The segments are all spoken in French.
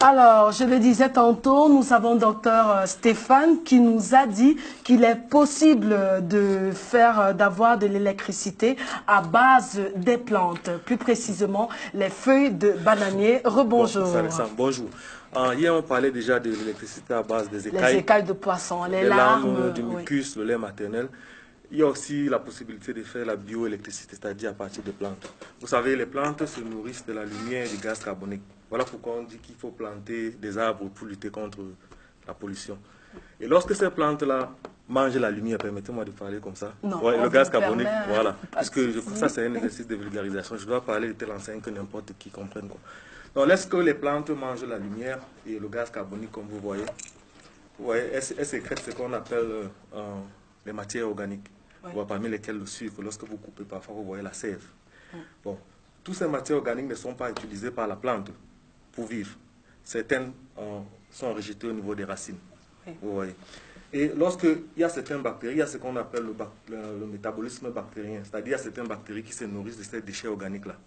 Alors, je le disais tantôt, nous avons docteur Stéphane qui nous a dit qu'il est possible d'avoir de l'électricité à base des plantes, plus précisément les feuilles de bananier. Rebonjour. Bonjour. Hier, on parlait déjà de l'électricité à base des écailles. Les écailles de poisson, les larmes, du mucus, le lait maternel. Il y a aussi la possibilité de faire la bioélectricité, c'est-à-dire à partir de plantes. Vous savez, les plantes se nourrissent de la lumière et du gaz carbonique. Voilà pourquoi on dit qu'il faut planter des arbres pour lutter contre la pollution. Et lorsque ces plantes-là mangent la lumière, permettez-moi de parler comme ça. Non, ouais, le gaz carbonique, voilà. Puisque je crois que ça, c'est un exercice de vulgarisation. Je dois parler de telle enseigne que n'importe qui comprenne, quoi. Donc, lorsque les plantes mangent la lumière et le gaz carbonique, comme vous voyez, elles sécrètent ce qu'on appelle les matières organiques, parmi lesquelles le sucre. Lorsque vous coupez, parfois, vous voyez la sève. Bon, toutes ces matières organiques ne sont pas utilisées par la plante pour vivre. Certaines sont rejetées au niveau des racines. Vous voyez. Et lorsqu'il y a certaines bactéries, il y a ce qu'on appelle le métabolisme bactérien, c'est-à-dire il y a certaines bactéries qui se nourrissent de ces déchets organiques-là.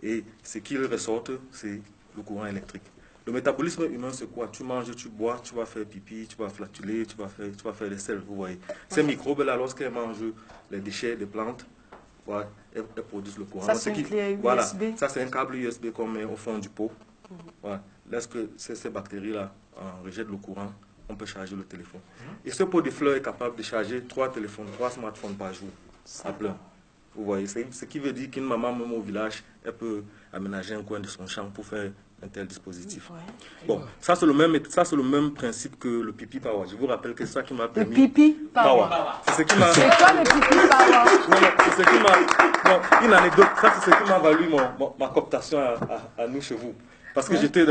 Et ce qui ressortent, c'est le courant électrique. Le métabolisme humain, c'est quoi? Tu manges, tu bois, tu vas faire pipi, tu vas flatuler, tu vas faire des selles, vous voyez. Ces microbes-là, lorsqu'elles mangent les déchets des plantes, voilà, elles produisent le courant. Ça, c'est une clé USB. Voilà, ça, c'est un câble USB qu'on met au fond du pot. Voilà. Lorsque ces bactéries-là rejettent le courant, on peut charger le téléphone. Et ce pot de fleurs est capable de charger 3 téléphones, 3 smartphones par jour, à plein. Vous voyez, ce qui veut dire qu'une maman, même au village, elle peut aménager un coin de son champ pour faire un tel dispositif. Bon, ça c'est le même principe que le pipi power. Je vous rappelle que c'est ça qui m'a permis... Le pipi power. C'est quoi le pipi power? C'est ce qui m'a... Non, une anecdote, ça c'est ce qui m'a valu ma cooptation à nous chez vous. Parce que j'étais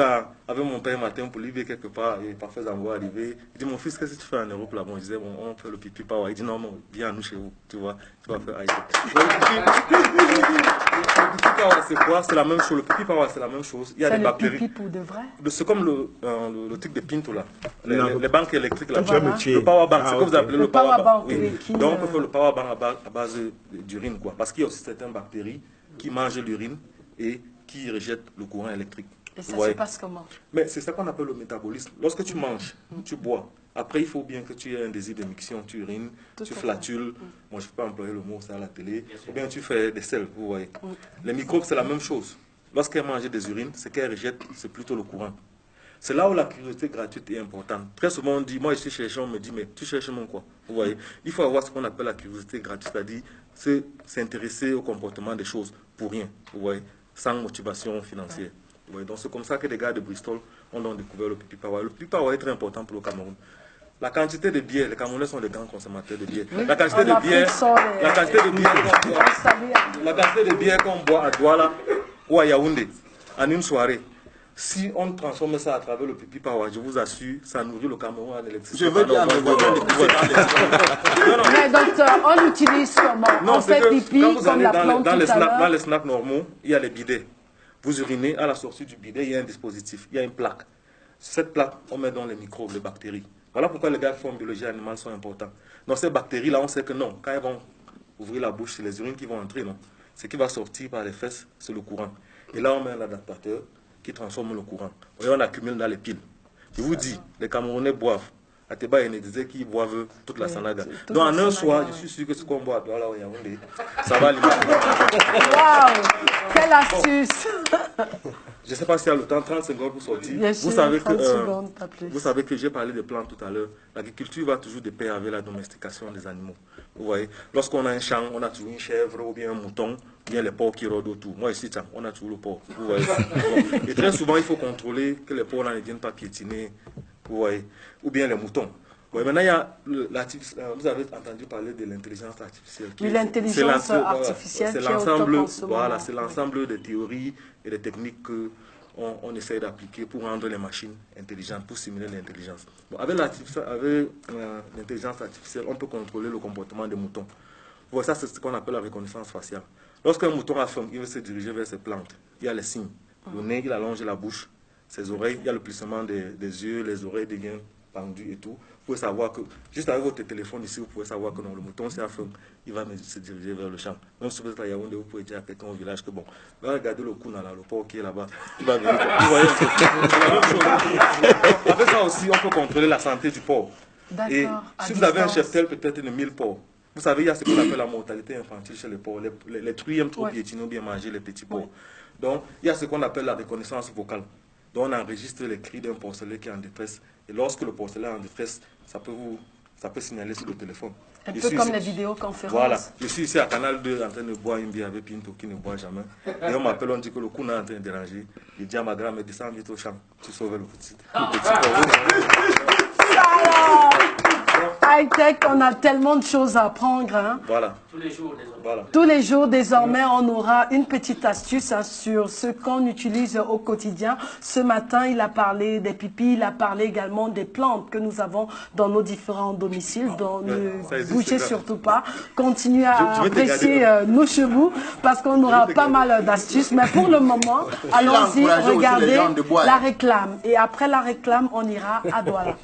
avec mon père matin pour lui dire quelque part, et parfois j'en vois arriver. Il dit, mon fils, qu'est-ce que tu fais en Europe là-bas? Je disais, bon, on fait le pipi power. Il dit, non, viens à nous chez vous, tu vois, tu vas faire le pipi power, c'est quoi? C'est la même chose. Le pipi power, c'est la même chose. Il y a des bactéries. C'est le pipi pour de vrai? C'est comme le truc de Pinto là, les banques électriques là. Voilà. Le power bank, c'est ce que vous appelez le power bank. Oui. Donc on peut faire le power bank à base d'urine, quoi. Parce qu'il y a aussi certaines bactéries qui mangent l'urine et qui rejettent le courant électrique. Et ça se passe comment? Mais c'est ça qu'on appelle le métabolisme. Lorsque tu manges, tu bois. Après, il faut bien que tu aies un désir de miction. Tu urines, tu flatules. Moi, je ne peux pas employer le mot, c'est à la télé. Ou bien tu fais des selles, vous voyez. Les microbes, c'est la même chose. Lorsqu'elles mangent des urines, ce qu'elles rejettent, c'est plutôt le courant. C'est là où la curiosité gratuite est importante. Très souvent, on dit, moi, je suis chercheur, on me dit, mais tu cherches mon quoi? Vous voyez. Il faut avoir ce qu'on appelle la curiosité gratuite, c'est-à-dire s'intéresser au comportement des choses pour rien, vous voyez, sans motivation financière. Ouais, donc c'est comme ça que les gars de Bristol ont donc découvert le pipi power. Le pipi power est très important pour le Cameroun. La quantité de bière, les Camerounais sont des grands consommateurs de bière. La quantité de bière qu'on boit à Douala ou à Yaoundé en une soirée, si on transforme ça à travers le pipi power, je vous assure, ça nourrit le Cameroun en électricité. Je veux dire, mais docteur, on utilise comment? On fait pipi comme la plante tout à l'heure. Dans les snacks normaux, il y a les bidets. Vous urinez, à la sortie du bidet, il y a un dispositif, il y a une plaque. Cette plaque, on met dans les microbes, les bactéries. Voilà pourquoi les gars qui font biologie animale sont importants. Donc ces bactéries-là, on sait que non, quand elles vont ouvrir la bouche, c'est les urines qui vont entrer, non. Ce qui va sortir par les fesses, c'est le courant. Et là, on met un adaptateur qui transforme le courant. Et on accumule dans les piles. Je vous dis, les Camerounais boivent. Ateba Yene disait qu'ils boivent toute la sanaga. Donc en un soir, je suis sûr que ce qu'on boit à Douala ou Yaoundé, ça va alimenter. Waouh! Quelle astuce! Je ne sais pas s'il y a le temps, 30 secondes pour sortir. Vous savez que j'ai parlé des plantes tout à l'heure. L'agriculture va toujours de pair avec la domestication des animaux. Vous voyez, lorsqu'on a un champ, on a toujours une chèvre ou bien un mouton, ou bien les porcs qui rôdent autour. Moi ici, on a toujours le porc. Vous voyez. Et très souvent, il faut contrôler que les porcs ne viennent pas piétiner. Vous voyez, ou bien les moutons. Ouais, maintenant, il y a vous avez entendu parler de l'intelligence artificielle. Oui, l'intelligence artificielle, c'est l'ensemble, voilà, c'est l'ensemble des théories et des techniques qu'on essaie d'appliquer pour rendre les machines intelligentes, pour simuler l'intelligence. Bon, avec l'intelligence artificielle, on peut contrôler le comportement des moutons. Voilà, ça, c'est ce qu'on appelle la reconnaissance faciale. Lorsqu'un mouton a faim, il veut se diriger vers ses plantes. Il y a les signes. Le nez, il allonge la bouche. Ses oreilles, il y a le plissement des yeux, les oreilles deviennent pendu et tout. Vous pouvez savoir que, juste avec votre téléphone ici, vous pouvez savoir que non, le mouton c'est à fond, il va se diriger vers le champ. Même si vous êtes à Yaoundé, vous pouvez dire à quelqu'un au village que bon, va regarder le Kuna là, le porc qui est là-bas, il va venir. Vous voyez, avec ça aussi, on peut contrôler la santé du porc. Et si vous avez un cheptel peut-être de 1000 porcs, vous savez, il y a ce qu'on appelle la mortalité infantile chez les porcs. Les truies aiment trop piétiner ou bien manger les petits porcs. Donc, il y a ce qu'on appelle la reconnaissance vocale. Donc, on enregistre les cris d'un porcelet qui est en détresse. Et lorsque le porcelet est en détresse, ça peut signaler sur le téléphone. Un peu comme les vidéoconférences. Voilà. Je suis ici à Canal 2 en train de boire une bière avec Pinto qui ne boit jamais. Et on m'appelle, on dit que le coup est en train de déranger. Je dis à ma grand-mère, descends vite au champ. Tu sauves le petit porc. High-tech, on a tellement de choses à apprendre. Hein. Voilà. Tous les jours, désormais. Voilà. Tous les jours, désormais, on aura une petite astuce hein, sur ce qu'on utilise au quotidien. Ce matin, il a parlé des pipis, il a parlé également des plantes que nous avons dans nos différents domiciles. Donc, ne bougez surtout pas. Continuez à apprécier nos chevaux parce qu'on aura pas mal d'astuces. Mais pour le moment, allons-y, regardez la réclame. Et après la réclame, on ira à Douala.